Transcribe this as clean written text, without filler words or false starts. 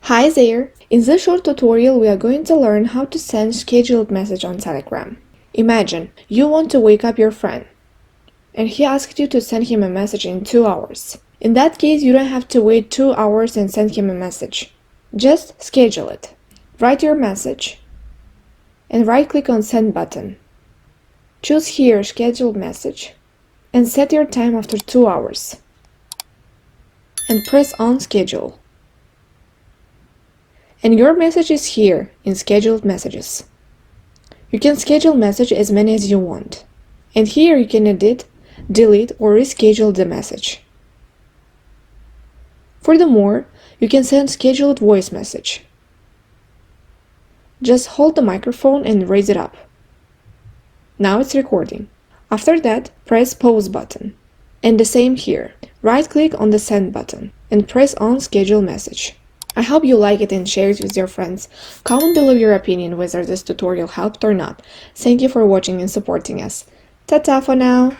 Hi there! In this short tutorial we are going to learn how to send scheduled message on Telegram. Imagine you want to wake up your friend and he asked you to send him a message in 2 hours. In that case you don't have to wait 2 hours and send him a message. Just schedule it. Write your message and right click on send button. Choose here scheduled message and set your time after 2 hours and press on schedule. And your message is here in scheduled messages. You can schedule message as many as you want. And here you can edit, delete or reschedule the message. Furthermore, you can send scheduled voice message. Just hold the microphone and raise it up. Now it's recording. After that, press pause button. And the same here. Right click on the send button and press on schedule message. I hope you like it and share it with your friends. Comment below your opinion whether this tutorial helped or not. Thank you for watching and supporting us. Ta-ta for now!